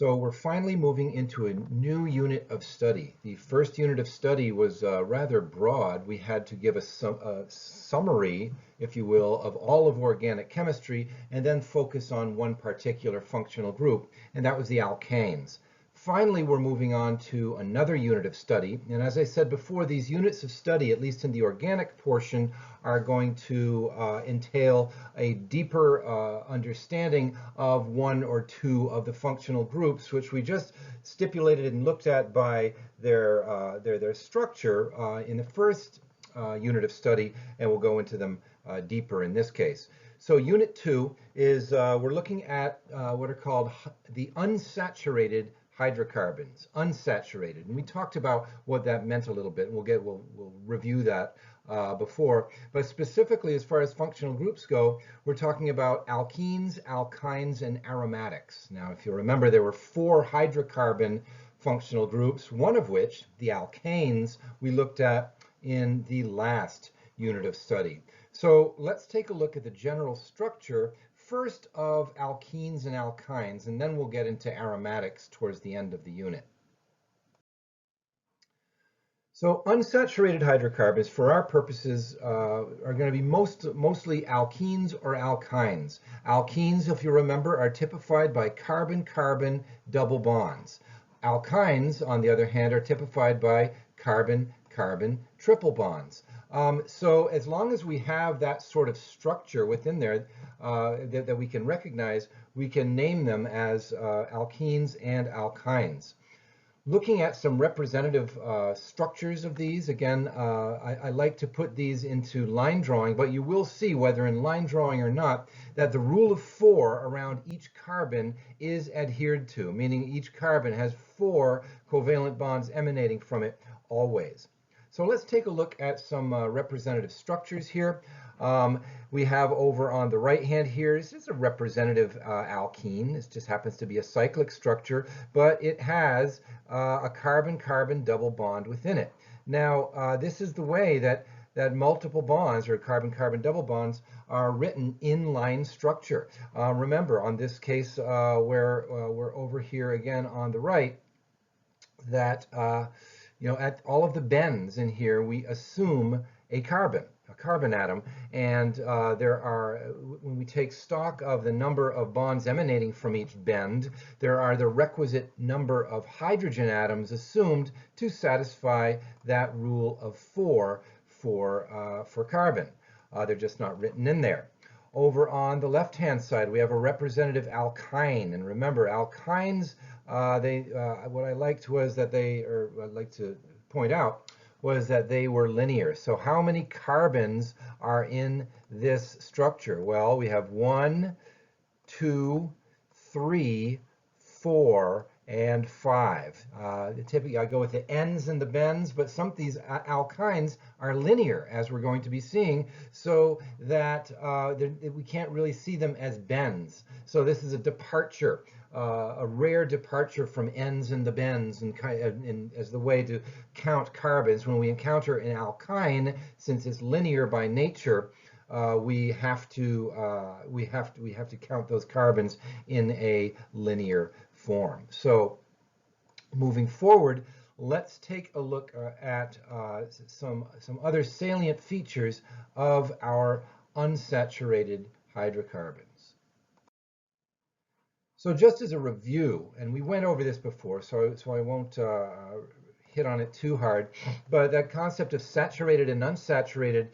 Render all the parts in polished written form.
So we're finally moving into a new unit of study. The first unit of study was rather broad. We had to give a summary, if you will, of all of organic chemistry and then focus on one particular functional group, and that was the alkanes. Finally, we're moving on to another unit of study. And as I said before, these units of study, at least in the organic portion, are going to entail a deeper understanding of one or two of the functional groups, which we just stipulated and looked at by their structure in the first unit of study, and we'll go into them deeper in this case. So Unit 2 is we're looking at what are called the unsaturated hydrocarbons, unsaturated, and we talked about what that meant a little bit, and we'll review that before. But specifically, as far as functional groups go, we're talking about alkenes, alkynes, and aromatics. Now, if you remember, there were 4 hydrocarbon functional groups, one of which, the alkanes, we looked at in the last unit of study. So let's take a look at the general structure first of alkenes and alkynes, and then we'll get into aromatics towards the end of the unit. So unsaturated hydrocarbons, for our purposes, are going to be mostly alkenes or alkynes. Alkenes, if you remember, are typified by carbon-carbon double bonds. Alkynes, on the other hand, are typified by carbon-carbon triple bonds. So as long as we have that sort of structure within there that we can recognize, we can name them as alkenes and alkynes. Looking at some representative structures of these, again, I like to put these into line drawing, but you will see, whether in line drawing or not, that the rule of 4 around each carbon is adhered to, meaning each carbon has 4 covalent bonds emanating from it always. So let's take a look at some representative structures here. We have over on the right hand here, this is a representative alkene. This just happens to be a cyclic structure, but it has a carbon-carbon double bond within it. Now, this is the way that multiple bonds, or carbon-carbon double bonds, are written in line structure. Remember, on this case, where we're over here again on the right, that at all of the bends in here, we assume a carbon atom, and when we take stock of the number of bonds emanating from each bend, there are the requisite number of hydrogen atoms assumed to satisfy that rule of 4 for carbon. They're just not written in there. Over on the left-hand side, we have a representative alkyne, and remember, alkynes, what I liked was that I'd like to point out, was that they were linear. So how many carbons are in this structure? Well, we have 1, 2, 3, 4, and 5. Typically, I go with the ends and the bends, but some of these alkynes are linear, as we're going to be seeing, so that we can't really see them as bends. So this is a departure, a rare departure from ends and the bends, and as the way to count carbons. When we encounter an alkyne, since it's linear by nature, we have to count those carbons in a linear form. So moving forward, let's take a look at some other salient features of our unsaturated hydrocarbons. So just as a review, and we went over this before, so I won't hit on it too hard, but that concept of saturated and unsaturated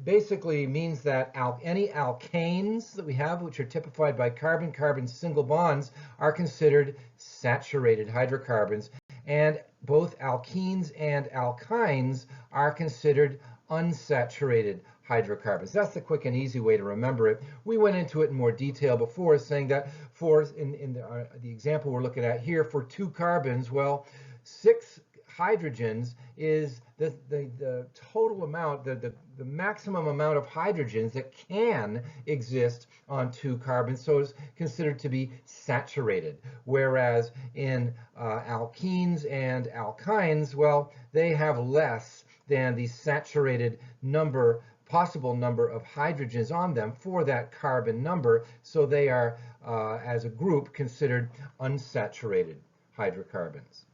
basically means that any alkanes that we have, which are typified by carbon-carbon single bonds, are considered saturated hydrocarbons, and both alkenes and alkynes are considered unsaturated hydrocarbons. That's the quick and easy way to remember it. We went into it in more detail before, saying that in the example we're looking at here, for 2 carbons, well, 6 hydrogens is the total amount, the maximum amount of hydrogens that can exist on 2 carbons, so it's considered to be saturated. Whereas in alkenes and alkynes, well, they have less than the saturated number possible number of hydrogens on them for that carbon number, so they are, as a group, considered unsaturated hydrocarbons.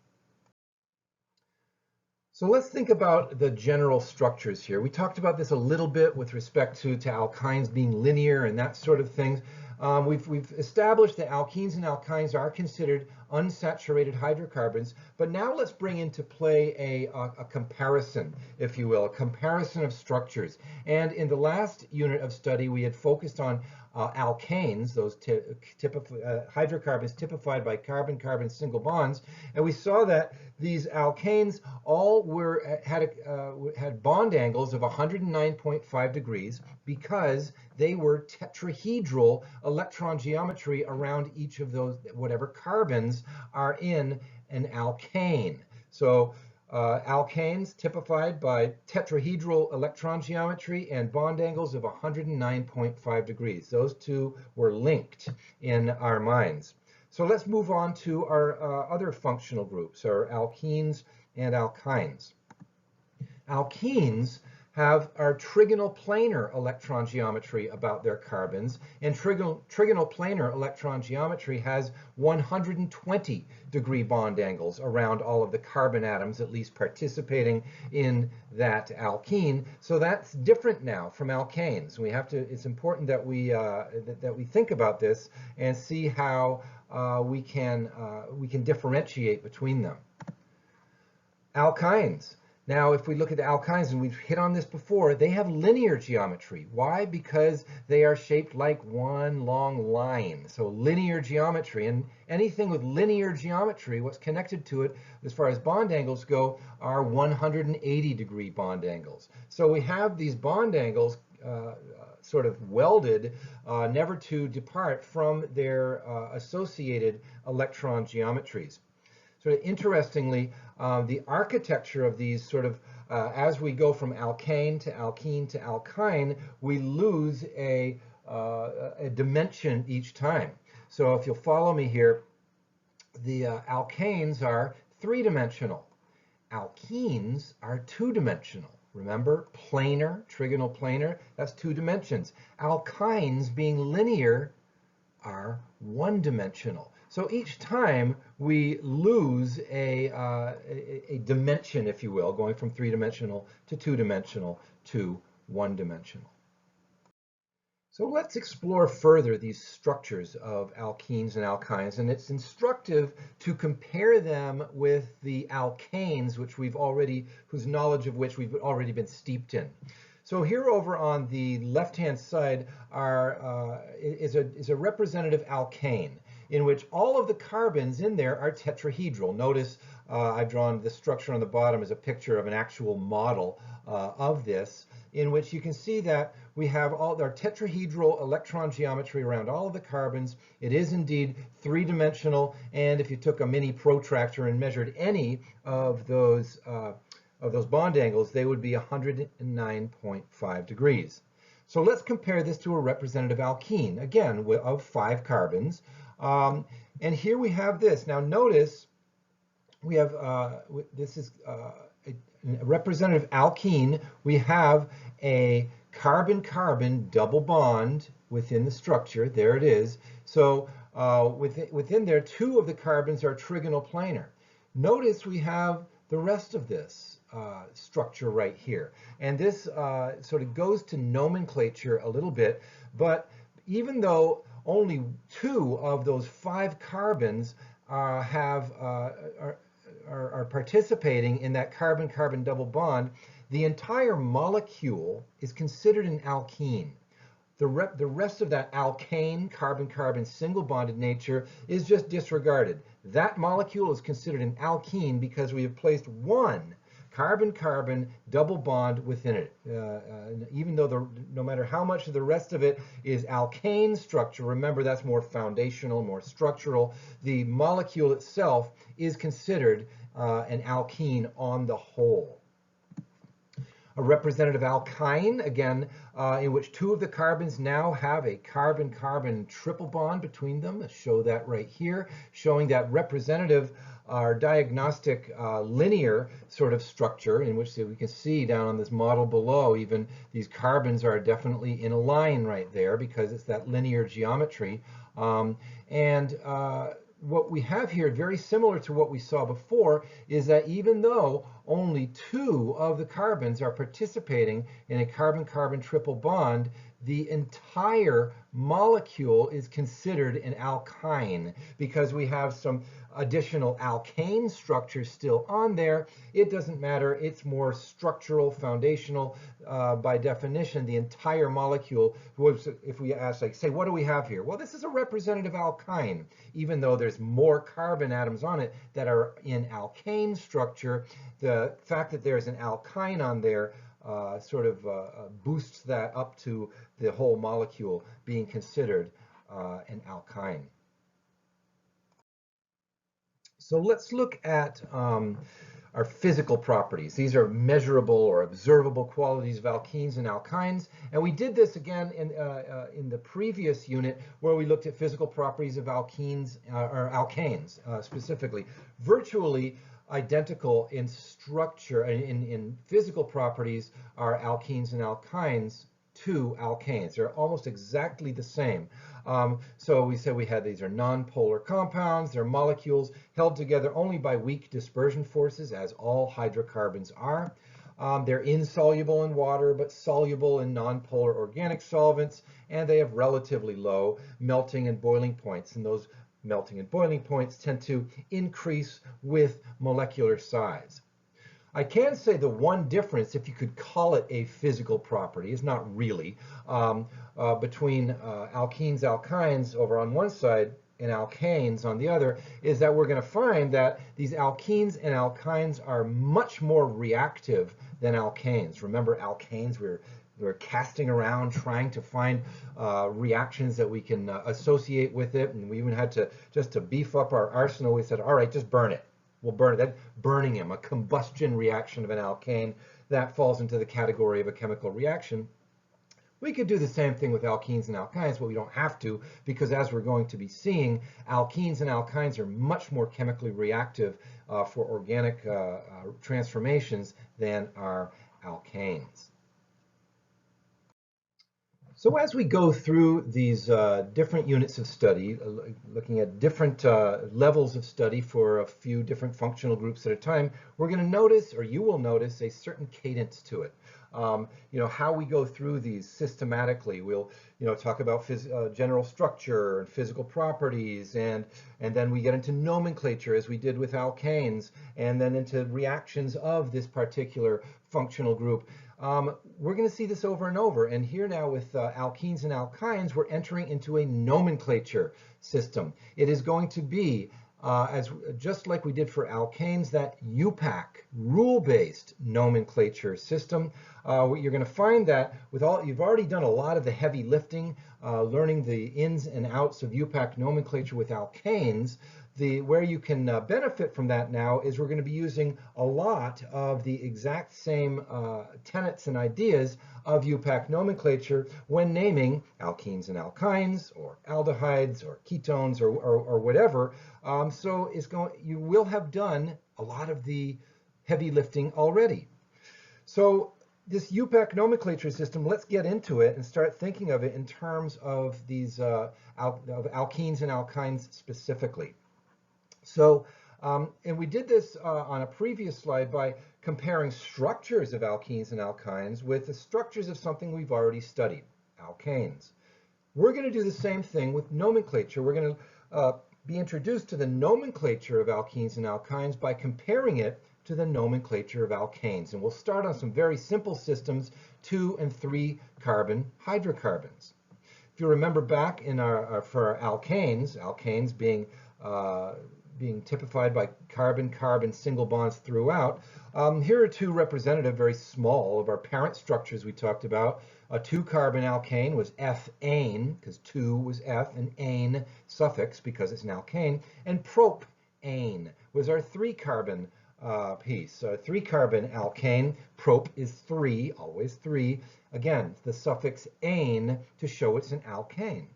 So let's think about the general structures here. We talked about this a little bit with respect to alkynes being linear and that sort of thing. We've established that alkenes and alkynes are considered unsaturated hydrocarbons, but now let's bring into play a comparison, if you will, a comparison of structures. And in the last unit of study, we had focused on alkanes, those hydrocarbons typified by carbon-carbon single bonds, and we saw that these alkanes all had bond angles of 109.5 degrees because they were tetrahedral electron geometry around each of those, whatever carbons are in an alkane. So alkanes typified by tetrahedral electron geometry and bond angles of 109.5 degrees. Those two were linked in our minds. So let's move on to our other functional groups, our alkenes and alkynes. Alkenes are trigonal planar electron geometry about their carbons, and trigonal planar electron geometry has 120 degree bond angles around all of the carbon atoms, at least participating in that alkene. So that's different now from alkanes. It's important that we think about this and see how we can differentiate between them. Alkynes. Now, if we look at the alkynes, and we've hit on this before, they have linear geometry. Why? Because they are shaped like one long line. So linear geometry, and anything with linear geometry, what's connected to it as far as bond angles go are 180 degree bond angles. So we have these bond angles sort of welded, never to depart from their associated electron geometries. Sort of interestingly, the architecture of these sort of, as we go from alkane to alkene to alkyne, we lose a dimension each time. So if you'll follow me here, the alkanes are three-dimensional. Alkenes are two-dimensional. Remember, planar, trigonal planar, that's two dimensions. Alkynes, being linear, are one-dimensional. So each time we lose a dimension, if you will, going from three-dimensional to two-dimensional to one-dimensional. So let's explore further these structures of alkenes and alkynes, and it's instructive to compare them with the alkanes, whose knowledge of which we've already been steeped in. So here over on the left-hand side is a representative alkane, in which all of the carbons in there are tetrahedral. Notice I've drawn the structure on the bottom as a picture of an actual model of this, in which you can see that we have all our tetrahedral electron geometry around all of the carbons. It is indeed three-dimensional, and if you took a mini protractor and measured any of those bond angles, they would be 109.5 degrees. So let's compare this to a representative alkene, again, of 5 carbons. And here we have this. Now notice we have, this is a representative alkene. We have a carbon-carbon double bond within the structure. There it is. So within there, 2 of the carbons are trigonal planar. Notice we have the rest of this structure right here. And this sort of goes to nomenclature a little bit, but even though only 2 of those 5 carbons are participating in that carbon-carbon double bond, the entire molecule is considered an alkene. The rest of that alkane, carbon-carbon single bonded nature is just disregarded. That molecule is considered an alkene because we have placed 1 carbon-carbon double bond within it. Even though no matter how much of the rest of it is alkane structure, remember that's more foundational, more structural, the molecule itself is considered an alkene on the whole. A representative alkyne, again, in which two of the carbons now have a carbon-carbon triple bond between them. I'll show that right here, showing that representative or diagnostic linear sort of structure in which we can see down on this model below, even these carbons are definitely in a line right there because it's that linear geometry. What we have here, very similar to what we saw before, is that even though only two of the carbons are participating in a carbon-carbon triple bond, the entire molecule is considered an alkyne because we have some additional alkane structures still on there. It doesn't matter, it's more structural, foundational. By definition, the entire molecule, if we ask, like, say, what do we have here? Well, this is a representative alkyne, even though there's more carbon atoms on it that are in alkane structure. The fact that there's an alkyne on there boosts that up to the whole molecule being considered an alkyne. So let's look at our physical properties. These are measurable or observable qualities of alkenes and alkynes. And we did this again in the previous unit where we looked at physical properties of alkenes or alkanes specifically. Virtually identical in structure, in physical properties, are alkenes and alkynes to alkanes. They're almost exactly the same. So we said we had these are non-polar compounds. They're molecules held together only by weak dispersion forces, as all hydrocarbons are. They're insoluble in water, but soluble in non-polar organic solvents, and they have relatively low melting and boiling points. And those melting and boiling points tend to increase with molecular size. I can say the one difference, if you could call it a physical property, is not really, between alkenes, alkynes over on one side and alkanes on the other, is that we're going to find that these alkenes and alkynes are much more reactive than alkanes. Remember, alkanes, we're casting around trying to find reactions that we can associate with it, and we even had to, just to beef up our arsenal, we said, all right, just burn it. We'll burn it. That burning him, a combustion reaction of an alkane, that falls into the category of a chemical reaction. We could do the same thing with alkenes and alkynes, but we don't have to, because as we're going to be seeing, alkenes and alkynes are much more chemically reactive for organic transformations than are alkanes. So as we go through these different units of study, looking at different levels of study for a few different functional groups at a time, we're going to notice, or you will notice, a certain cadence to it. How we go through these systematically. We'll, talk about general structure and physical properties, and then we get into nomenclature, as we did with alkanes, and then into reactions of this particular functional group. We're going to see this over and over, and here now with alkenes and alkynes, we're entering into a nomenclature system. It is going to be, just like we did for alkanes, that IUPAC, rule-based nomenclature system. You're going to find that you've already done a lot of the heavy lifting, learning the ins and outs of IUPAC nomenclature with alkanes. Where you can benefit from that now is we're going to be using a lot of the exact same tenets and ideas of IUPAC nomenclature when naming alkenes and alkynes, or aldehydes, or ketones, or whatever. You will have done a lot of the heavy lifting already. So this IUPAC nomenclature system, let's get into it and start thinking of it in terms of these of alkenes and alkynes specifically. So, and we did this on a previous slide by comparing structures of alkenes and alkynes with the structures of something we've already studied, alkanes. We're going to do the same thing with nomenclature. We're going to be introduced to the nomenclature of alkenes and alkynes by comparing it to the nomenclature of alkanes. And we'll start on some very simple systems, 2 and 3 carbon hydrocarbons. If you remember back in for our alkanes being typified by carbon-carbon single bonds throughout. Here are 2 representative, very small, of our parent structures we talked about. A 2-carbon alkane was F-ane, because 2 was F, and ane suffix because it's an alkane. And prop-ane was our 3-carbon piece. So 3-carbon alkane, prop is 3, always 3. Again, the suffix ane to show it's an alkane.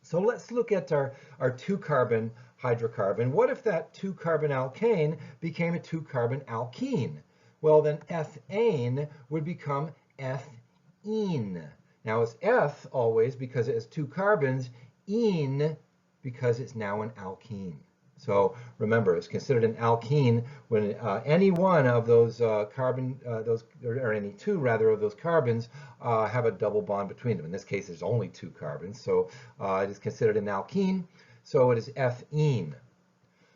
So let's look at our 2-carbon hydrocarbon. What if that 2-carbon alkane became a 2-carbon alkene? Well, then ethane would become ethene. Now it's eth always because it has 2 carbons, ene because it's now an alkene. So remember, it's considered an alkene when any one of those or any 2 rather of those carbons have a double bond between them. In this case, there's only 2 carbons, so it is considered an alkene. So it is ethene.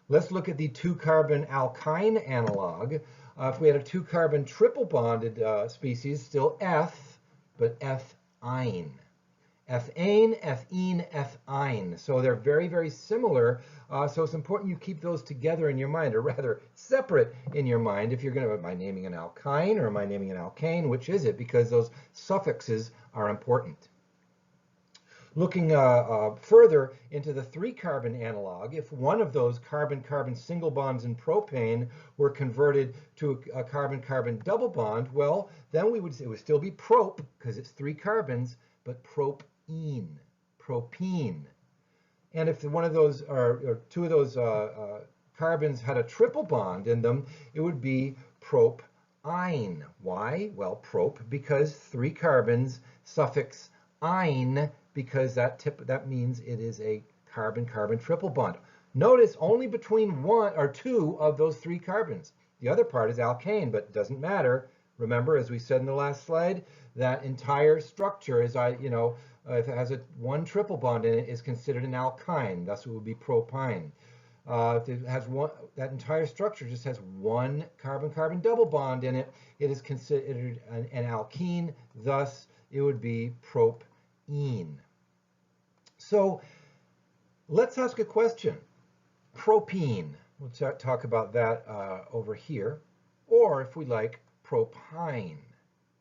Let's look at the 2-carbon alkyne analog. If we had a 2-carbon triple bonded species, still eth, but ethine. Ethane, ethene, ethine. So they're very, very similar. So it's important you keep those together in your mind, or rather separate in your mind. If you're going to, am I naming an alkyne or am I naming an alkane? Which is it? Because those suffixes are important. Looking further into the 3-carbon analog, if one of those carbon-carbon single bonds in propane were converted to a carbon-carbon double bond, well, then it would still be prop, because it's 3 carbons, but propene. And if one of those, or 2 of those carbons had a triple bond in them, it would be propyne. Why? Well, prop, because 3 carbons, suffix ine, because that means it is a carbon-carbon triple bond. Notice only between 1 or 2 of those 3 carbons. The other part is alkane, but it doesn't matter. Remember, as we said in the last slide, that entire structure is, if it has 1 triple bond in it, is considered an alkyne. Thus, it would be propyne. If it has that entire structure just has 1 carbon-carbon double bond in it, it is considered an alkene. Thus, it would be propene. So let's ask a question. Propene, we'll talk about that over here. Or if we like, propyne,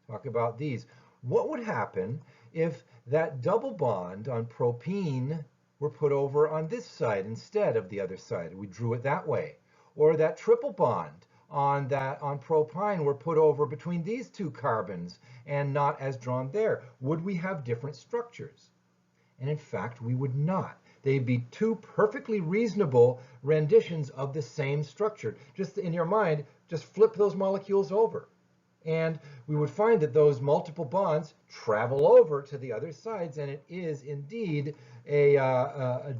talk about these. What would happen if that double bond on propene were put over on this side instead of the other side? We drew it that way. Or that triple bond on propyne were put over between these 2 carbons and not as drawn there. Would we have different structures? And in fact, we would not. They'd be 2 perfectly reasonable renditions of the same structure. Just in your mind, just flip those molecules over. And we would find that those multiple bonds travel over to the other sides, and it is indeed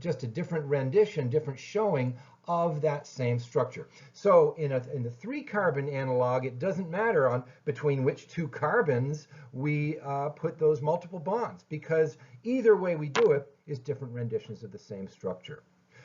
just a different rendition, different showing of that same structure. So in the 3-carbon analog, it doesn't matter between which 2 carbons we put those multiple bonds, because either way we do it is different renditions of the same structure.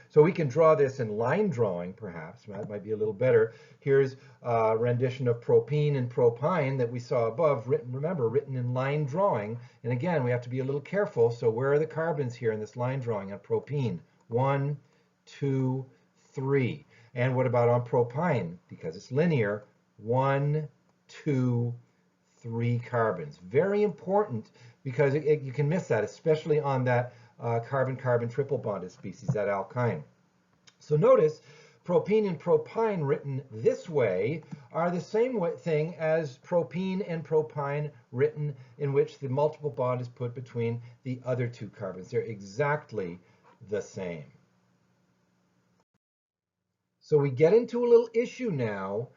So we can draw this in line drawing, perhaps. That might be a little better. Here's a rendition of propene and propyne that we saw above, written in line drawing. And again, we have to be a little careful. So where are the carbons here in this line drawing on propene? 1, 2, 3. And what about on propyne? Because it's linear, 1, 2, 3 carbons. Very important, because you can miss that, especially on that carbon-carbon triple bonded species, that alkyne. So notice propene and propyne written this way are the same thing as propene and propyne written in which the multiple bond is put between the other 2 carbons. They're exactly the same. So we get into a little issue now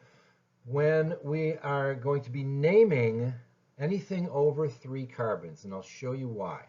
when we are going to be naming anything over 3 carbons, and I'll show you why.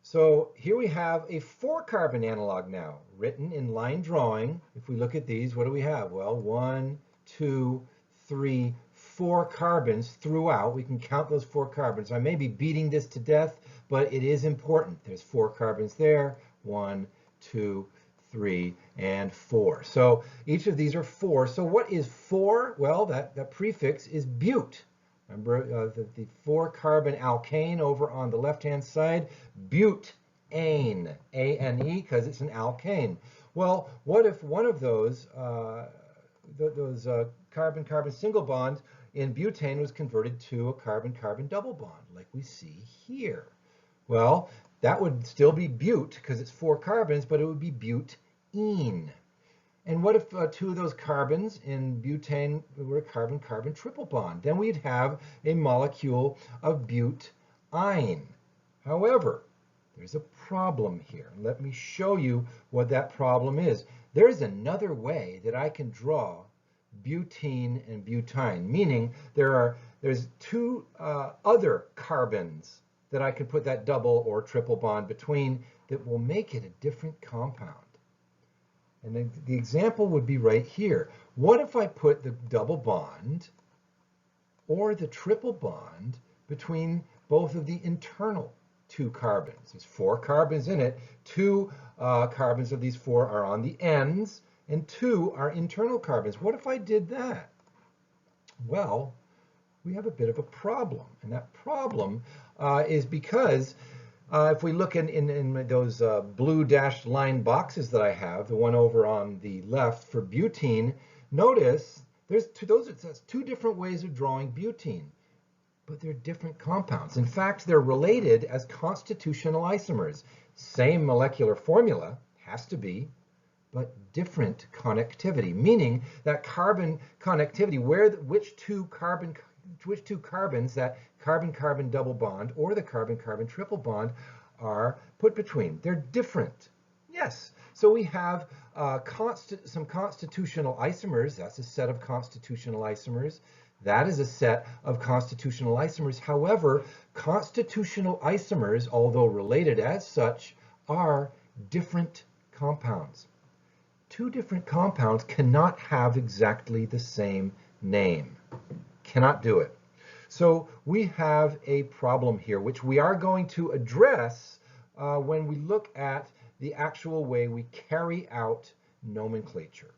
So here we have a 4-carbon analog now, written in line drawing. If we look at these, what do we have? Well, 1, 2, 3, 4 carbons throughout. We can count those 4 carbons. I may be beating this to death, but it is important. There's 4 carbons there, 1, 2, 3, and 4. So each of these are 4. So what is 4? Well, that prefix is bute. Remember the 4-carbon alkane over on the left-hand side, butane, A-N-E, because it's an alkane. Well, what if one of those carbon-carbon single bonds in butane was converted to a carbon-carbon double bond, like we see here? Well, that would still be bute, because it's 4 carbons, but it would be butene. And what if two of those carbons in butane were a carbon-carbon triple bond? Then we'd have a molecule of butyne. However, there's a problem here. Let me show you what that problem is. There's another way that I can draw butene and butyne, meaning there's two other carbons that I can put that double or triple bond between that will make it a different compound. And the example would be right here. What if I put the double bond or the triple bond between both of the internal two carbons? There's 4 carbons in it. 2 carbons of these 4 are on the ends, and 2 are internal carbons. What if I did that? Well, we have a bit of a problem, and that problem is because if we look in those blue dashed line boxes that I have, the one over on the left for butene, notice there's that's 2 different ways of drawing butene, but they're different compounds. In fact, they're related as constitutional isomers. Same molecular formula, has to be, but different connectivity, meaning that carbon connectivity, which two carbons that carbon-carbon double bond or the carbon-carbon triple bond are put between. They're different. Yes. So we have some constitutional isomers. That's a set of constitutional isomers. That is a set of constitutional isomers. However, constitutional isomers, although related as such, are different compounds. 2 different compounds cannot have exactly the same name. Cannot do it. So we have a problem here, which we are going to address when we look at the actual way we carry out nomenclature.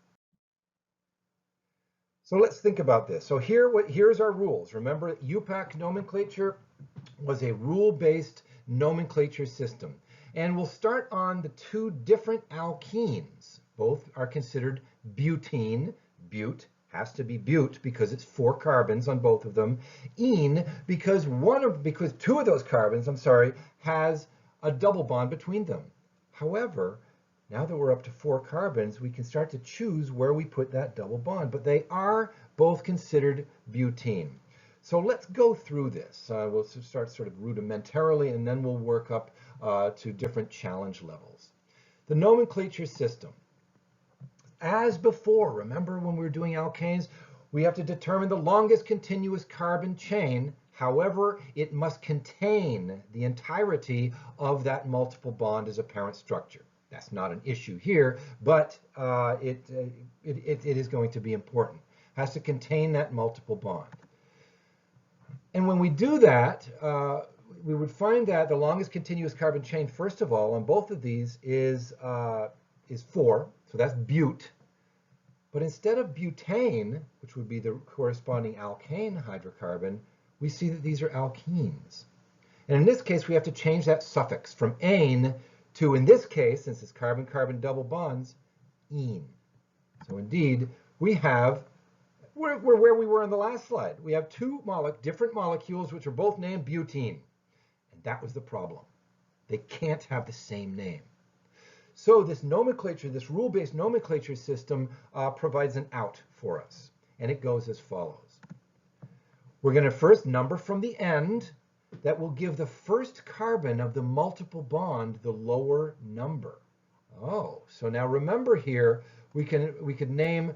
So let's think about this. So here's our rules. Remember, IUPAC nomenclature was a rule-based nomenclature system. And we'll start on the 2 different alkenes. Both are considered butene. But has to be but because it's 4 carbons on both of them. Ene because 2 of those carbons, has a double bond between them. However, now that we're up to 4 carbons, we can start to choose where we put that double bond, but they are both considered butene. So let's go through this. We'll start sort of rudimentarily, and then we'll work up to different challenge levels. The nomenclature system. As before, remember when we were doing alkanes, we have to determine the longest continuous carbon chain. However, it must contain the entirety of that multiple bond as a parent structure. That's not an issue here, but it is going to be important. It has to contain that multiple bond. And when we do that, we would find that the longest continuous carbon chain, first of all, on both of these is 4, so that's but. But instead of butane, which would be the corresponding alkane hydrocarbon, we see that these are alkenes. And in this case, we have to change that suffix from ane to, in this case, since it's carbon-carbon double bonds, ene. So indeed, we're where we were on the last slide. We have 2 different molecules which are both named butene. And that was the problem. They can't have the same name. So this nomenclature, this rule-based nomenclature system provides an out for us. And it goes as follows. We're going to first number from the end. That will give the first carbon of the multiple bond the lower number. Oh, so now remember here, we could name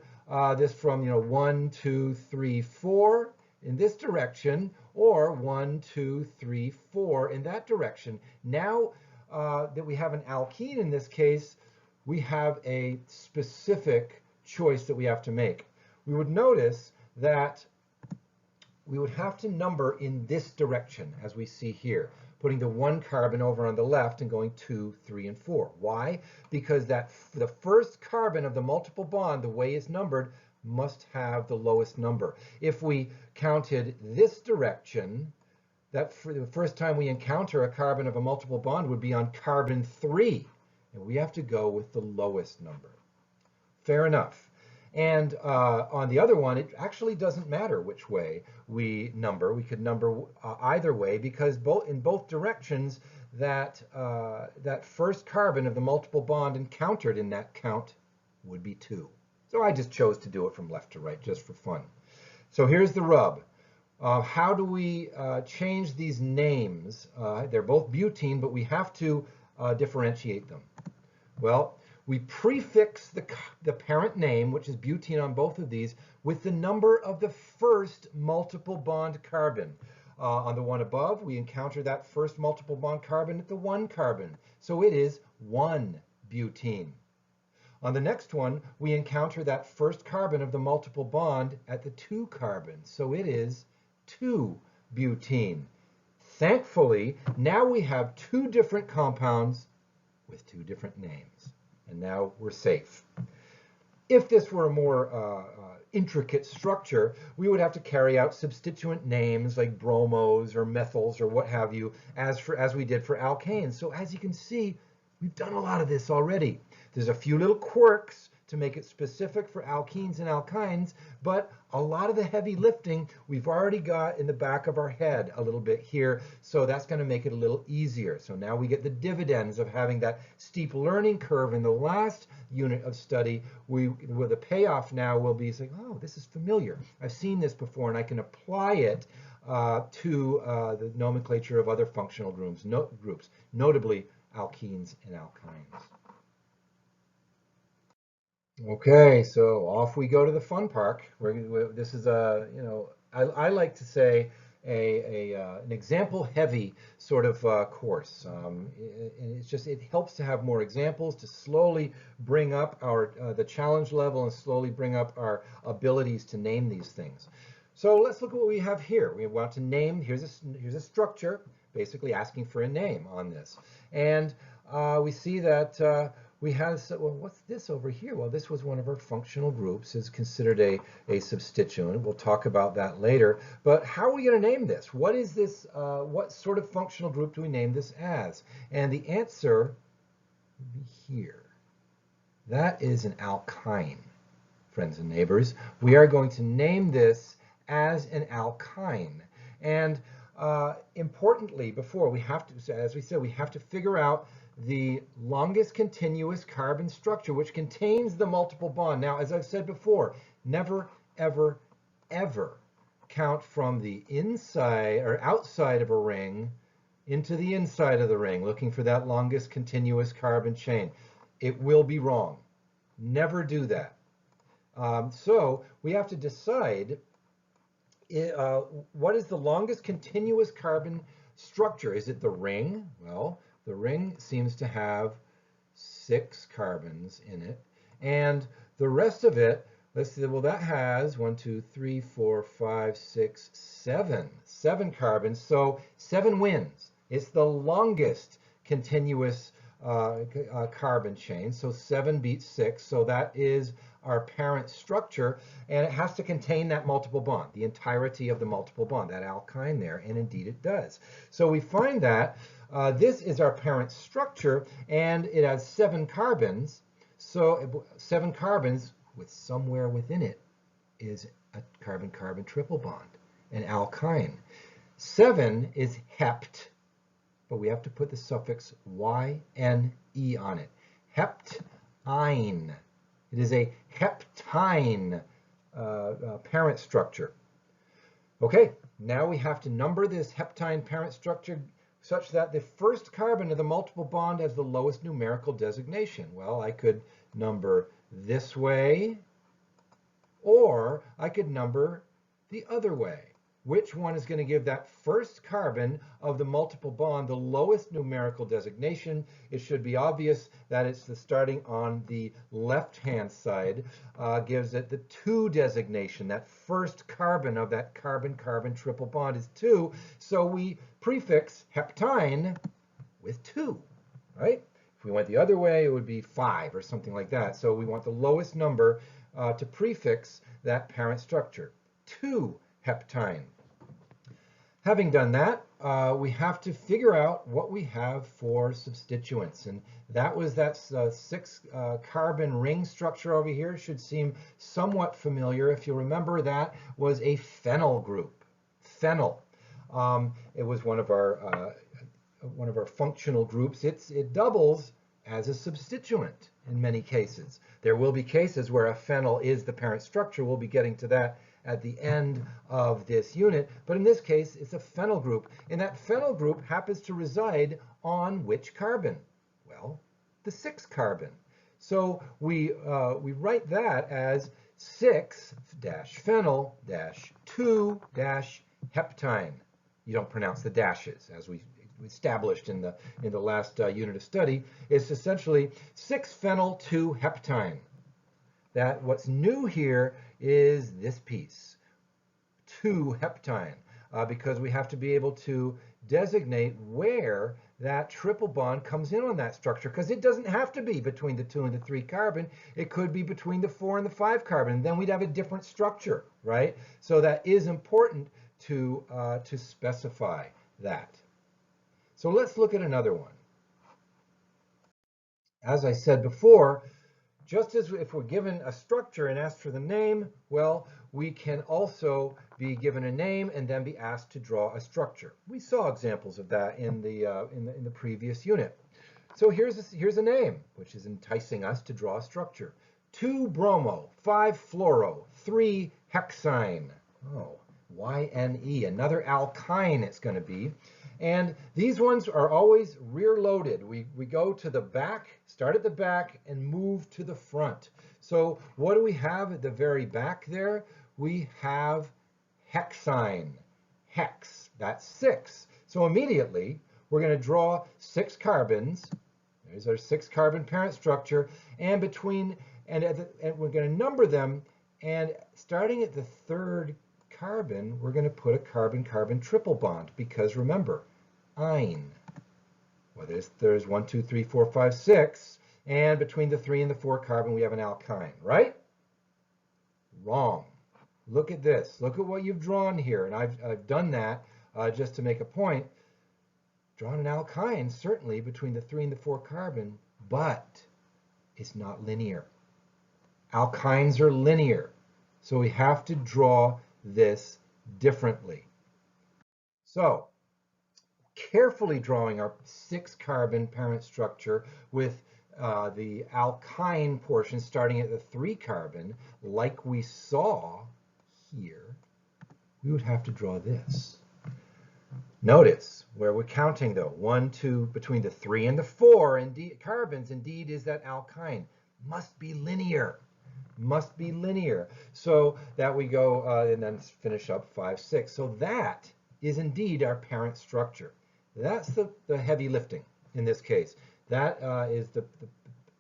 this from 1, 2, 3, 4 in this direction, or 1, 2, 3, 4 in that direction. Now that we have an alkene in this case, we have a specific choice that we have to make. We would notice that we would have to number in this direction, as we see here, putting the 1 carbon over on the left and going 2, 3, and 4. Why? Because the first carbon of the multiple bond, the way it's numbered, must have the lowest number. If we counted this direction, that for the first time we encounter a carbon of a multiple bond would be on carbon 3, and we have to go with the lowest number. Fair enough. And on the other one, it actually doesn't matter which way we number. We could number either way, because in both directions, that first carbon of the multiple bond encountered in that count would be 2. So I just chose to do it from left to right just for fun. So here's the rub. How do we change these names? They're both butene, but we have to differentiate them. Well, we prefix the parent name, which is butene on both of these, with the number of the first multiple bond carbon. On the one above, we encounter that first multiple bond carbon at the 1 carbon. So it is 1-butene. On the next one, we encounter that first carbon of the multiple bond at the 2 carbon. So it is 2-butene. Thankfully, now we have 2 different compounds with 2 different names. And now we're safe. If this were a more intricate structure, we would have to carry out substituent names like bromos or methyls or what have you, as we did for alkanes. So as you can see, we've done a lot of this already. There's a few little quirks to make it specific for alkenes and alkynes, but a lot of the heavy lifting we've already got in the back of our head a little bit here, so that's going to make it a little easier. So now we get the dividends of having that steep learning curve in the last unit of study. With the payoff now will be saying, oh, this is familiar. I've seen this before, and I can apply it to the nomenclature of other functional groups, notably alkenes and alkynes. Okay, so off we go to the fun park. This is I like to say an example-heavy sort of course. And it helps to have more examples to slowly bring up the challenge level and slowly bring up our abilities to name these things. So let's look at what we have here. We want to name. Here's a structure, basically asking for a name on this, and we see that. We have, well, what's this over here? Well, this was one of our functional groups. It's considered a substituent. We'll talk about that later. But how are we going to name this? What is this? What sort of functional group do we name this as? And the answer would be here. That is an alkyne, friends and neighbors. We are going to name this as an alkyne. And importantly, before we have to, as we said, we have to figure out the longest continuous carbon structure, which contains the multiple bond. Now, as I've said before, never, ever, ever count from the inside or outside of a ring into the inside of the ring, looking for that longest continuous carbon chain. It will be wrong. Never do that. So we have to decide what is the longest continuous carbon structure. Is it the ring? Well, the ring seems to have 6 carbons in it, and the rest of it, let's see, well, that has 1, 2, 3, 4, 5, 6, 7 carbons, so 7 wins. It's the longest continuous carbon chain, so 7 beats 6, so that is our parent structure, and it has to contain that multiple bond, the entirety of the multiple bond, that alkyne there, and indeed it does. So we find that this is our parent structure, and it has 7 carbons. So 7 carbons with somewhere within it is a carbon-carbon triple bond, an alkyne. 7 is hept, but we have to put the suffix Y-N-E on it. Heptyne. It is a heptyne parent structure. Okay, now we have to number this heptyne parent structure such that the first carbon of the multiple bond has the lowest numerical designation. Well, I could number this way, or I could number the other way. Which one is going to give that first carbon of the multiple bond the lowest numerical designation? It should be obvious that it's the starting on the left-hand side, gives it the 2 designation. That first carbon of that carbon-carbon triple bond is 2, so we prefix heptyne with 2, right? If we went the other way, it would be 5 or something like that. So we want the lowest number to prefix that parent structure, 2-heptyne. Having done that, we have to figure out what we have for substituents, and that was that 6 carbon ring structure over here. Should seem somewhat familiar. If you remember, that was a phenyl group. Phenyl. It was one of our functional groups. It doubles as a substituent. in many cases. There will be cases where a phenyl is the parent structure. We'll be getting to that at the end of this unit. But in this case, it's a phenyl group. And that phenyl group happens to reside on which carbon? Well, the 6th carbon. So we write that as 6-phenyl-2-heptyne. You don't pronounce the dashes, as we established in the last unit of study. It's essentially 6-phenyl-2-heptyne. That what's new here is this piece, 2-heptyne, because we have to be able to designate where that triple bond comes in on that structure, because it doesn't have to be between the 2 and the 3 carbon. It could be between the 4 and the 5 carbon, and then we'd have a different structure, right? So that is important to specify that. So let's look at another one. As I said before, just as if we're given a structure and asked for the name, well, we can also be given a name and then be asked to draw a structure. We saw examples of that in the previous unit. So here's a name, which is enticing us to draw a structure. 2-bromo, 5-fluoro, 3-hexyne. Oh, YNE, another alkyne it's going to be. And these ones are always rear-loaded. We go to the back, start at the back, and move to the front. So what do we have at the very back there? We have hexyne. Hex, that's 6. So immediately, we're going to draw 6 carbons. There's our 6-carbon parent structure. And between, and we're going to number them. And starting at the 3rd carbon, we're going to put a carbon-carbon triple bond, because remember, -ine. Well, there's 1, 2, 3, 4, 5, 6, and between the 3 and the 4 carbon, we have an alkyne, right? Wrong. Look at this. Look at what you've drawn here, and I've done that just to make a point. Drawn an alkyne, certainly, between the 3 and the 4 carbon, but it's not linear. Alkynes are linear, so we have to draw this differently. So, carefully drawing our 6-carbon parent structure with the alkyne portion starting at the 3 carbon, like we saw here, we would have to draw this. Notice where we're counting though, 1, 2, between the 3 and the 4 carbons, indeed is that alkyne. Must be linear. Must be linear. So that we go and then finish up 5, 6. So that is indeed our parent structure. That's the heavy lifting in this case. That is the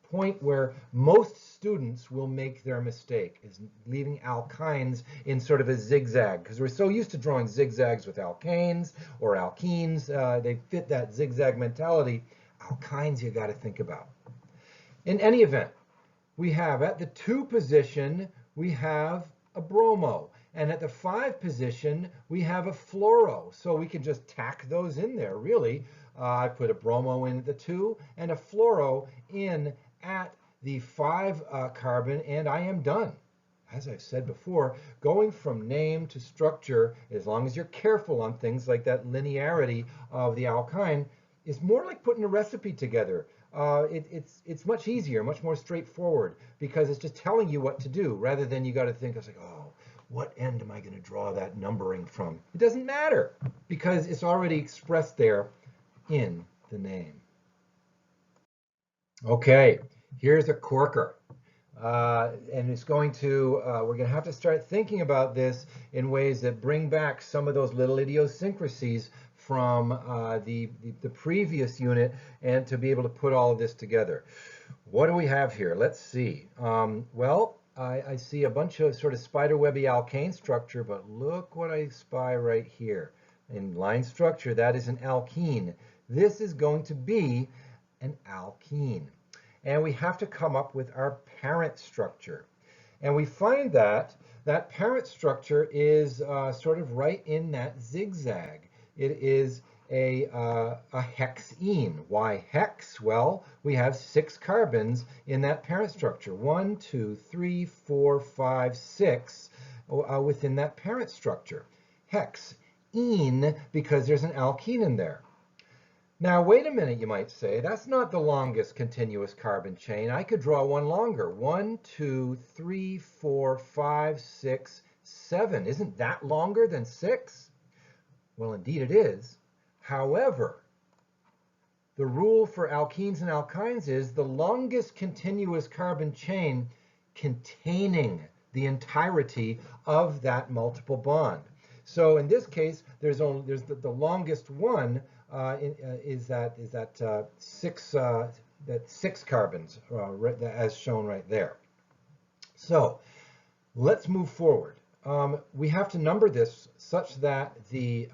point where most students will make their mistake, is leaving alkynes in sort of a zigzag, because we're so used to drawing zigzags with alkanes or alkenes. They fit that zigzag mentality. Alkynes you got to think about. In any event, we have at the 2 position, we have a bromo. And at the 5 position, we have a fluoro. So we can just tack those in there, really. I put a bromo in at the 2 and a fluoro in at the 5 carbon, and I am done. As I've said before, going from name to structure, as long as you're careful on things like that linearity of the alkyne, is more like putting a recipe together. It's much easier, much more straightforward, because it's just telling you what to do, rather than you got to think, I was like, oh, what end am I going to draw that numbering from? It doesn't matter, because it's already expressed there in the name. Okay, here's a corker. And it's going to, we're going to have to start thinking about this in ways that bring back some of those little idiosyncrasies from the previous unit, and to be able to put all of this together. What do we have here? Let's see. Well, I see a bunch of sort of spiderwebby alkane structure, but look what I spy right here. In line structure, that is an alkene. This is going to be an alkene. And we have to come up with our parent structure. And we find that that parent structure is sort of right in that zigzag. It is a hexene. Why hex? Well, we have 6 carbons in that parent structure. 1, 2, 3, 4, 5, 6 within that parent structure. Hexene, because there's an alkene in there. Now, wait a minute, you might say, that's not the longest continuous carbon chain. I could draw one longer. 1, 2, 3, 4, 5, 6, 7. Isn't that longer than 6? Well, indeed it is. However, the rule for alkenes and alkynes is the longest continuous carbon chain containing the entirety of that multiple bond. So in this case, there's the longest one is that six carbons, as shown right there. So let's move forward. We have to number this such that the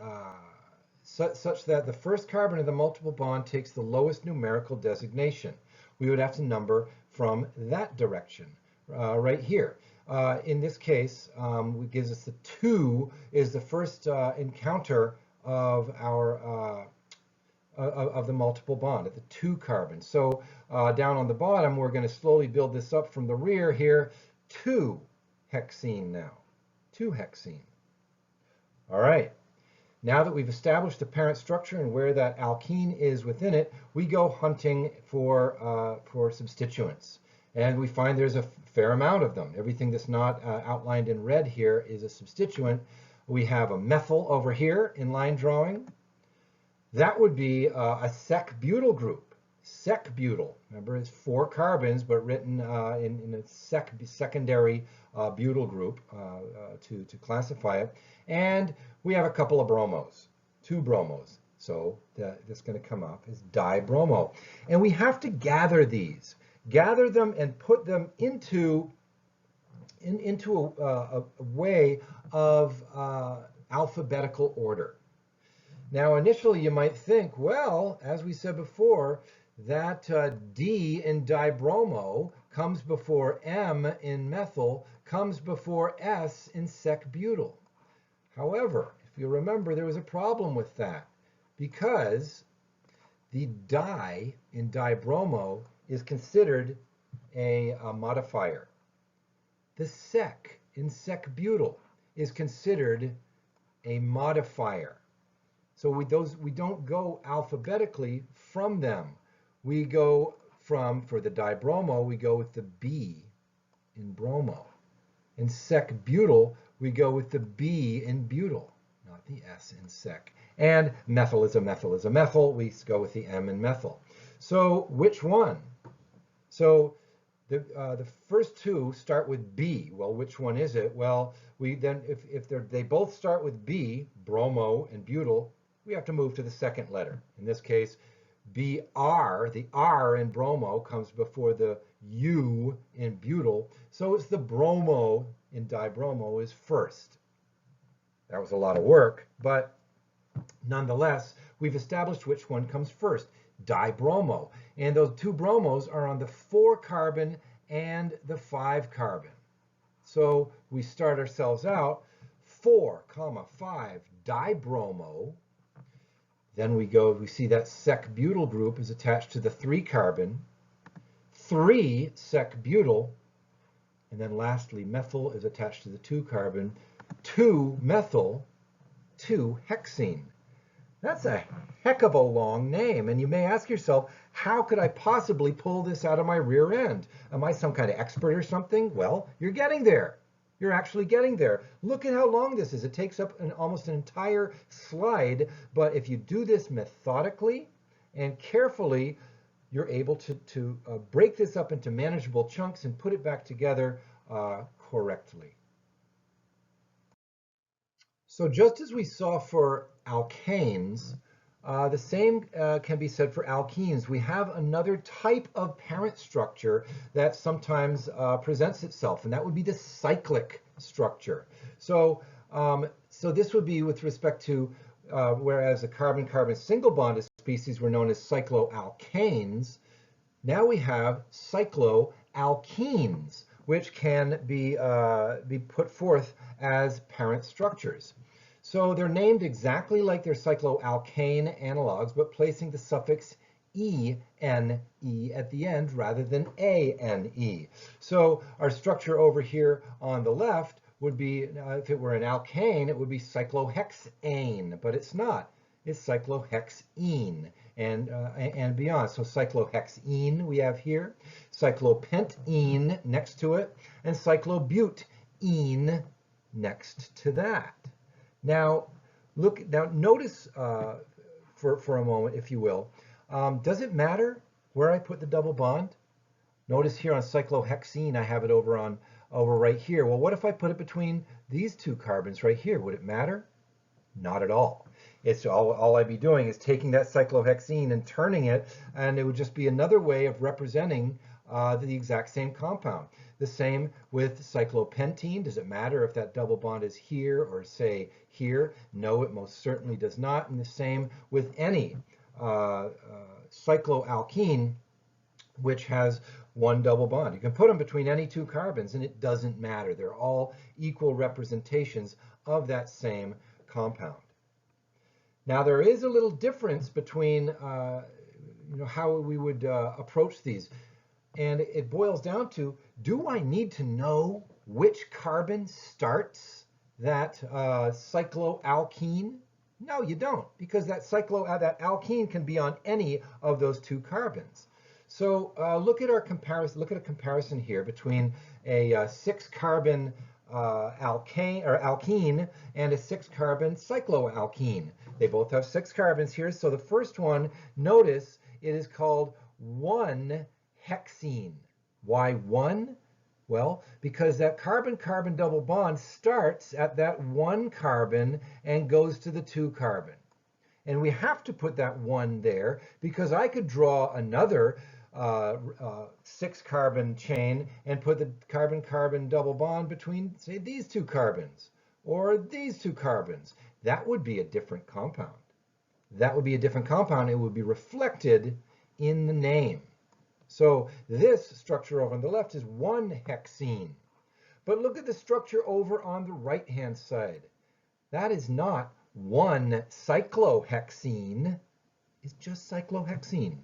first carbon of the multiple bond takes the lowest numerical designation. We would have to number from that direction right here. In this case, it gives us the 2 is the first encounter of our of the multiple bond at the 2 carbon. So down on the bottom, we're going to slowly build this up from the rear here. 2 hexene now. 2 hexene. All right. Now that we've established the parent structure and where that alkene is within it, we go hunting for substituents. And we find there's a fair amount of them. Everything that's not outlined in red here is a substituent. We have a methyl over here in line drawing. That would be a sec-butyl group. Sec-butyl. Remember, it's 4 carbons, but written in a secondary butyl group to classify it. And we have a couple of bromos, 2 bromos. So that's going to come up as dibromo. And we have to gather these. Gather them and put them into a way of alphabetical order. Now, initially, you might think, well, as we said before, that D in dibromo comes before M in methyl, comes before S in sec-butyl. However, if you remember, there was a problem with that because the di in dibromo is considered a modifier. The sec in sec-butyl is considered a modifier. So we don't go alphabetically from them. We go from, for the dibromo, we go with the B in bromo. In sec-butyl, we go with the B in butyl, not the S in sec. And methyl is a methyl is a methyl. We go with the M in methyl. So which one? So the first 2 start with B. Well, which one is it? Well, we then if they both start with B, bromo and butyl, we have to move to the second letter. In this case, Br, the R in bromo comes before the U in butyl. So it's the bromo in dibromo is first. That was a lot of work, but nonetheless, we've established which one comes first, dibromo. And those 2 bromos are on the 4 carbon and the 5 carbon. So we start ourselves out 4, 5 dibromo. Then we see that sec-butyl group is attached to the 3 carbon, 3 sec-butyl, and then lastly methyl is attached to the 2 carbon, 2 methyl, 2 hexene. That's a heck of a long name, and you may ask yourself, how could I possibly pull this out of my rear end? Am I some kind of expert or something? Well, you're getting there. You're actually getting there. Look at how long this is. It takes up almost an entire slide, but if you do this methodically and carefully, you're able to break this up into manageable chunks and put it back together correctly. So just as we saw for alkanes, the same can be said for alkenes. We have another type of parent structure that sometimes presents itself, and that would be the cyclic structure. So, so this would be with respect to, whereas the carbon-carbon single bonded species were known as cycloalkanes, now we have cycloalkenes, which can be put forth as parent structures. So they're named exactly like their cycloalkane analogs, but placing the suffix ene at the end rather than ane. So our structure over here on the left would be, if it were an alkane, it would be cyclohexane, but it's not. It's cyclohexene. and beyond. So cyclohexene we have here, cyclopentene next to it, and cyclobutene next to that. Now, notice for a moment, if you will, does it matter where I put the double bond? Notice here on cyclohexene, I have it over right here. Well, what if I put it between these two carbons right here? Would it matter? Not at all. It's all I'd be doing is taking that cyclohexene and turning it, and it would just be another way of representing the exact same compound. The same with cyclopentene. Does it matter if that double bond is here or say here? No, it most certainly does not. And the same with any cycloalkene, which has one double bond. You can put them between any two carbons and it doesn't matter. They're all equal representations of that same compound. Now there is a little difference between how we would approach these, and it boils down to, do I need to know which carbon starts that cycloalkene? No, you don't, because that alkene can be on any of those two carbons. So look at a comparison here between a 6-carbon alkene and a 6-carbon cycloalkene. They both have 6 carbons here. So the first one, notice it is called 1-hexene. Why 1? Well, because that carbon-carbon double bond starts at that 1 carbon and goes to the 2 carbon. And we have to put that 1 there because I could draw another 6-carbon chain and put the carbon-carbon double bond between, say, these 2 carbons or these 2 carbons. That would be a different compound. That would be a different compound. It would be reflected in the name. So this structure over on the left is 1-hexene. But look at the structure over on the right-hand side. That is not 1-cyclohexene. It's just cyclohexene.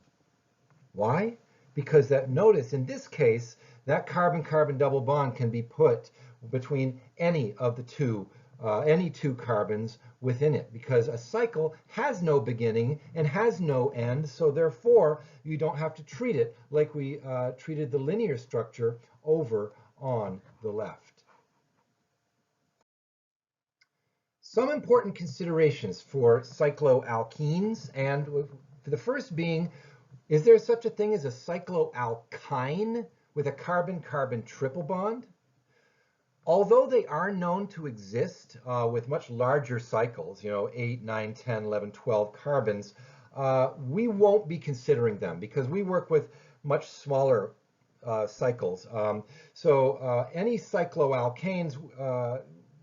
Why? Because notice in this case, that carbon-carbon double bond can be put between any of the two carbons within it, because a cycle has no beginning and has no end, so therefore you don't have to treat it like we treated the linear structure over on the left. Some important considerations for cycloalkenes, and for the first being, is there such a thing as a cycloalkyne with a carbon-carbon triple bond? Although they are known to exist with much larger cycles, 8, 9, 10, 11, 12 carbons, we won't be considering them because we work with much smaller cycles. So any cycloalkanes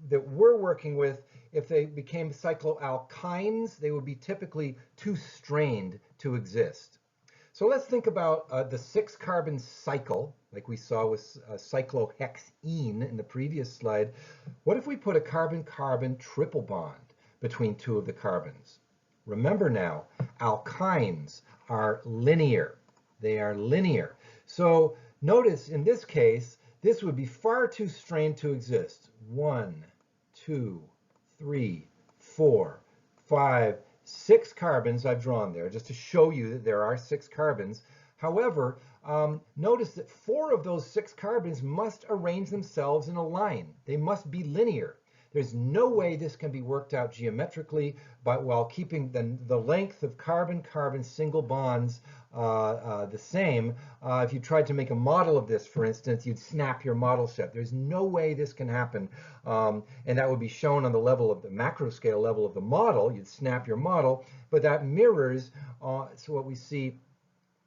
that we're working with, if they became cycloalkynes, they would be typically too strained to exist. So let's think about the 6-carbon cycle, like we saw with cyclohexene in the previous slide. What if we put a carbon-carbon triple bond between 2 of the carbons? Remember now, alkynes are linear. They are linear. So notice in this case, this would be far too strained to exist. 1, 2, 3, 4, 5, 6 carbons I've drawn there just to show you that there are 6 carbons. However, notice that 4 of those 6 carbons must arrange themselves in a line. They must be linear. There's no way this can be worked out geometrically, but while keeping the length of carbon-carbon single bonds the same. If you tried to make a model of this, for instance, you'd snap your model set. There's no way this can happen, and that would be shown on the level of the macro scale level of the model. You'd snap your model, but that mirrors so what we see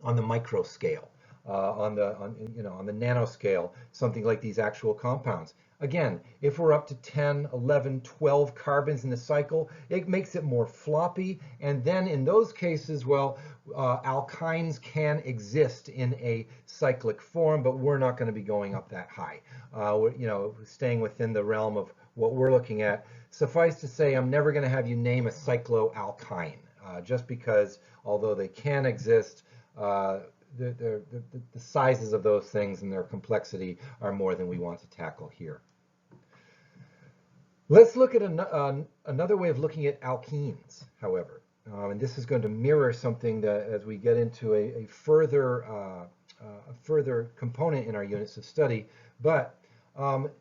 on the micro scale, on the nanoscale, something like these actual compounds. Again, if we're up to 10, 11, 12 carbons in the cycle, it makes it more floppy. And then in those cases, well, alkynes can exist in a cyclic form, but we're not going to be going up that high. Staying within the realm of what we're looking at. Suffice to say, I'm never going to have you name a cycloalkyne, just because although they can exist, the sizes of those things and their complexity are more than we want to tackle here. Let's look at another way of looking at alkenes, however. and this is going to mirror something that as we get into a further component in our units of study. But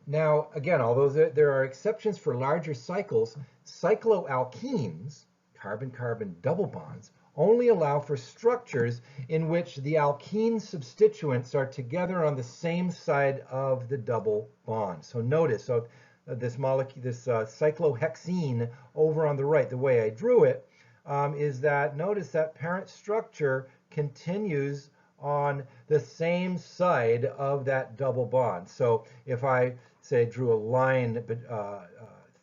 now, again, although there are exceptions for larger cycles, cycloalkenes, carbon-carbon double bonds, only allow for structures in which the alkene substituents are together on the same side of the double bond. So notice, this molecule, this cyclohexene over on the right, the way I drew it, is that notice that parent structure continues on the same side of that double bond. So if I say drew a line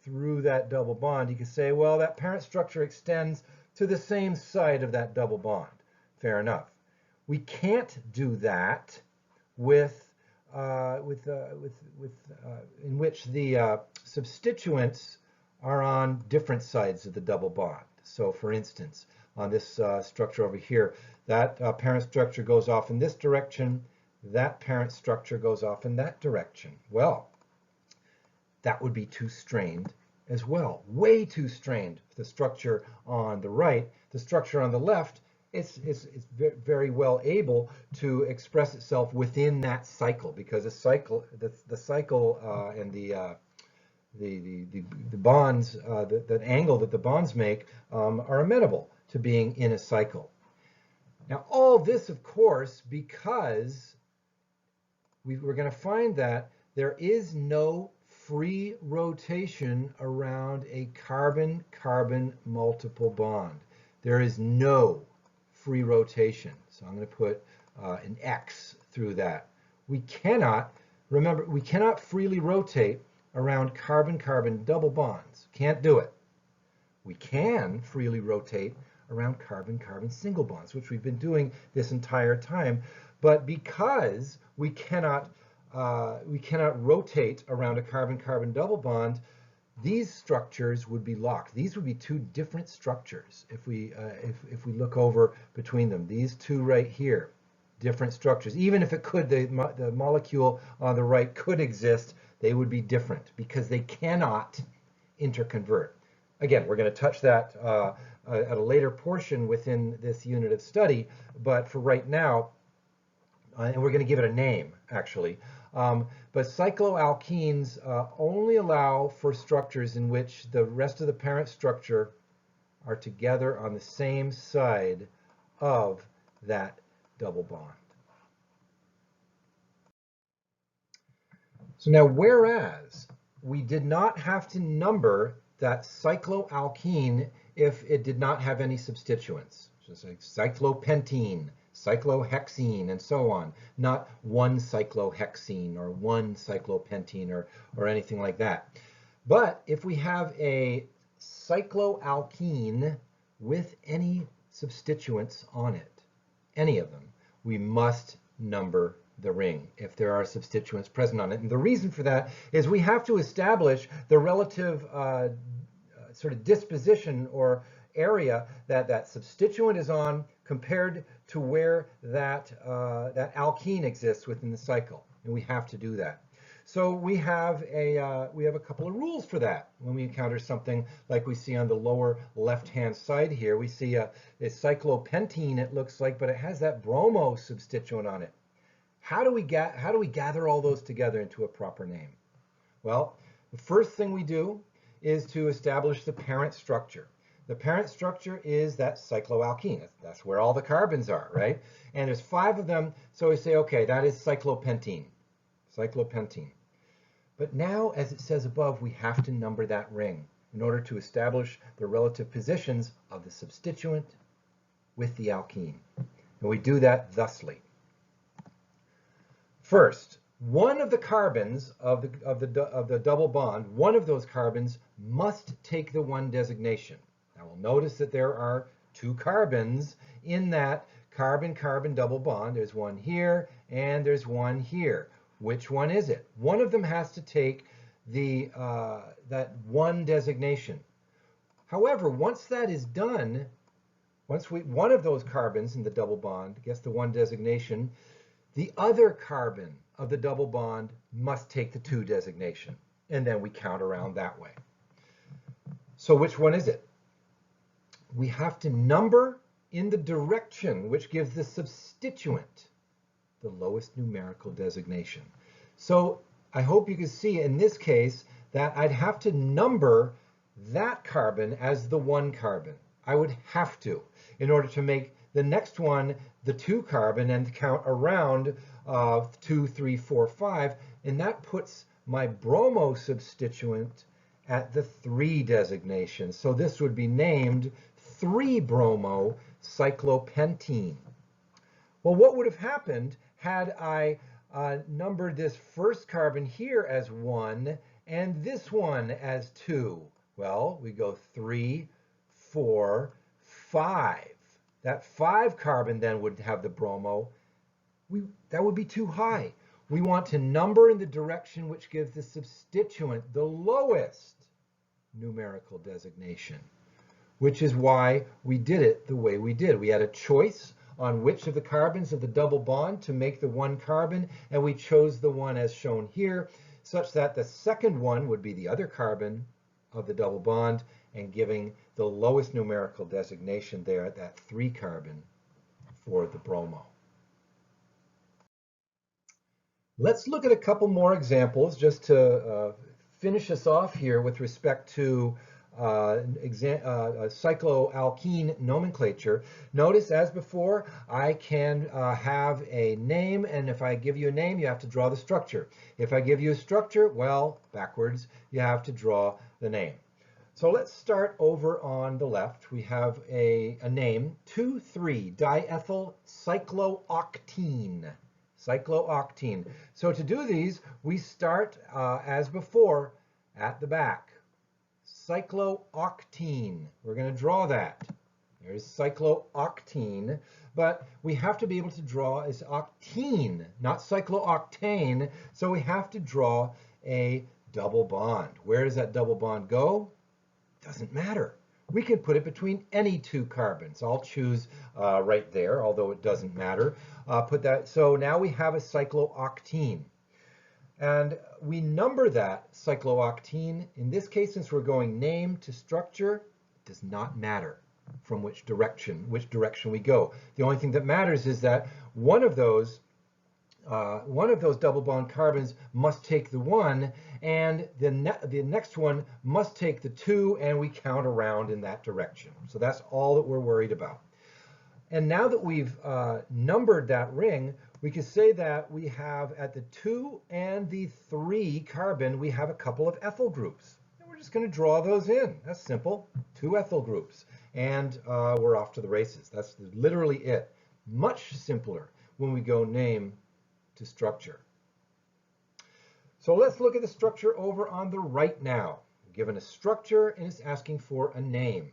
through that double bond, you can say, well, that parent structure extends to the same side of that double bond. Fair enough. We can't do that in which the substituents are on different sides of the double bond. So for instance, on this structure over here, that parent structure goes off in this direction, that parent structure goes off in that direction. Well, that would be too strained as well, way too strained. The structure on the right, the structure on the left, it's very well able to express itself within that cycle, because the cycle and the bonds, that angle that the bonds make are amenable to being in a cycle. Now, all this, of course, because we're going to find that there is no free rotation around a carbon-carbon multiple bond. There is no free rotation. So I'm going to put an X through that. We cannot, remember, we cannot freely rotate around carbon-carbon double bonds. Can't do it. We can freely rotate around carbon-carbon single bonds, which we've been doing this entire time. But because we cannot rotate around a carbon-carbon double bond, these structures would be locked. These would be two different structures if we look over between them. These two right here, different structures. Even if it could, the molecule on the right could exist, they would be different because they cannot interconvert. Again, we're going to touch that at a later portion within this unit of study, but for right now, and we're going to give it a name, actually. But cycloalkenes only allow for structures in which the rest of the parent structure are together on the same side of that double bond. So now, whereas we did not have to number that cycloalkene if it did not have any substituents, just like cyclopentene, cyclohexene, and so on, not one cyclohexene or one cyclopentene or anything like that. But if we have a cycloalkene with any substituents on it, any of them, we must number the ring if there are substituents present on it. And the reason for that is we have to establish the relative sort of disposition or area that that substituent is on compared to where that alkene exists within the cycle, and we have to do that. So we have a couple of rules for that. When we encounter something like we see on the lower left-hand side here, we see a cyclopentene, it looks like, but it has that bromo substituent on it. How do we gather all those together into a proper name? Well, the first thing we do is to establish the parent structure. The parent structure is that cycloalkene. That's where all the carbons are, right? And there's 5 of them, so we say, okay, that is cyclopentene. Cyclopentene. But now, as it says above, we have to number that ring in order to establish the relative positions of the substituent with the alkene. And we do that thusly. First, one of the carbons of the double bond, one of those carbons must take the 1 designation. Now we'll notice that there are 2 carbons in that carbon-carbon double bond. There's one here and there's one here. Which one is it? One of them has to take the that 1 designation. However, once that is done, once one of those carbons in the double bond gets the 1 designation, the other carbon of the double bond must take the 2 designation, and then we count around that way. So which one is it? we have to number in the direction which gives the substituent the lowest numerical designation. So I hope you can see in this case that I'd have to number that carbon as the 1 carbon. I would have to, in order to make the next one the 2 carbon and count around 2, 3, 4, 5, and that puts my bromo substituent at the 3 designation. So this would be named 3-bromo cyclopentene. Well, what would have happened had I numbered this first carbon here as 1 and this one as 2? Well, we go 3, 4, 5. That 5 carbon then would have the bromo. That would be too high. We want to number in the direction which gives the substituent the lowest numerical designation, which is why we did it the way we did. We had a choice on which of the carbons of the double bond to make the 1 carbon, and we chose the one as shown here, such that the second one would be the other carbon of the double bond, and giving the lowest numerical designation there at that 3 carbon for the bromo. Let's look at a couple more examples just to finish us off here with respect to cycloalkene nomenclature. Notice, as before, I can have a name, and if I give you a name, you have to draw the structure. If I give you a structure, well, backwards, you have to draw the name. So let's start over on the left. We have a name, 2,3-diethyl cyclooctene. Cyclooctene. So to do these, we start as before at the back. Cyclooctene. We're going to draw that. There's cyclooctene, but we have to be able to draw as octene, not cyclooctane, so we have to draw a double bond. Where does that double bond go? Doesn't matter. We can put it between any 2 carbons. I'll choose right there, although it doesn't matter. Put that. So now we have a cyclooctene. And we number that cyclooctene. In this case, since we're going name to structure, it does not matter from which direction we go. The only thing that matters is that one of those double bond carbons must take the 1, and the next one must take the 2, and we count around in that direction. So that's all that we're worried about. And now that we've numbered that ring, we can say that we have at the 2 and the 3 carbon, we have a couple of ethyl groups. And we're just going to draw those in. That's simple. 2 ethyl groups. And we're off to the races. That's literally it. Much simpler when we go name to structure. So let's look at the structure over on the right now. We're given a structure and it's asking for a name.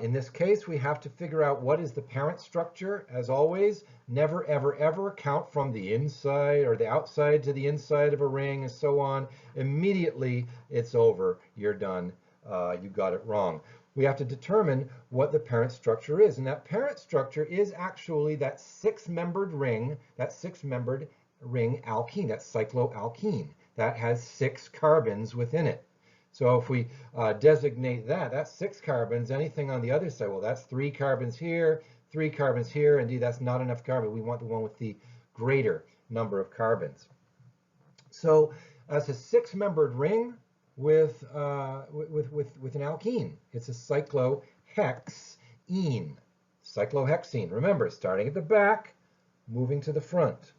In this case, we have to figure out what is the parent structure. As always, never, ever, ever count from the inside or the outside to the inside of a ring and so on. Immediately, it's over. You're done. You got it wrong. We have to determine what the parent structure is. And that parent structure is actually that 6-membered ring, alkene, that cycloalkene. That has 6 carbons within it. So if we designate that, that's 6 carbons. Anything on the other side, well, that's 3 carbons here, 3 carbons here. Indeed, that's not enough carbon. We want the one with the greater number of carbons. So that's a 6-membered ring with an alkene. It's a cyclohexene. Cyclohexene. Remember, starting at the back, moving to the front.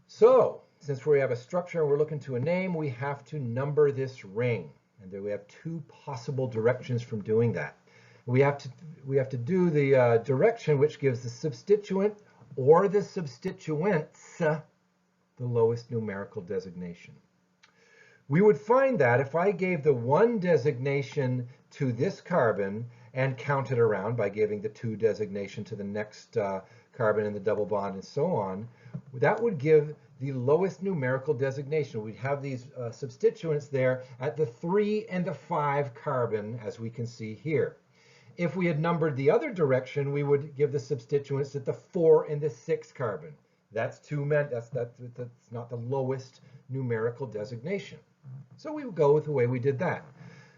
So since we have a structure and we're looking to a name, we have to number this ring. And there we have 2 possible directions from doing that. We have to do the direction which gives the substituent or the substituents the lowest numerical designation. We would find that if I gave the 1 designation to this carbon and counted around by giving the 2 designation to the next carbon in the double bond and so on, that would give the lowest numerical designation. We'd have these substituents there at the 3 and the 5 carbon, as we can see here. If we had numbered the other direction, we would give the substituents at the 4 and the 6 carbon. That's not the lowest numerical designation. So we would go with the way we did that.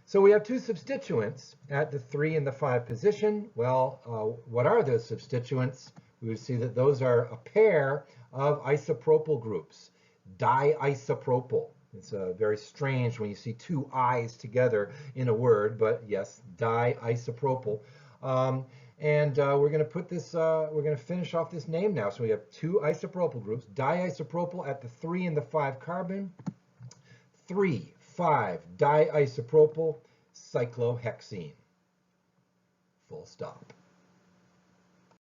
So we have two substituents at the 3 and the 5 position. Well, what are those substituents? We would see that those are a pair of isopropyl groups, diisopropyl. It's very strange when you see two I's together in a word, but yes, diisopropyl. We're going to put this, we're going to finish off this name now. So we have two isopropyl groups, diisopropyl at the 3 and the 5 carbon, 3,5-diisopropyl cyclohexene. Full stop.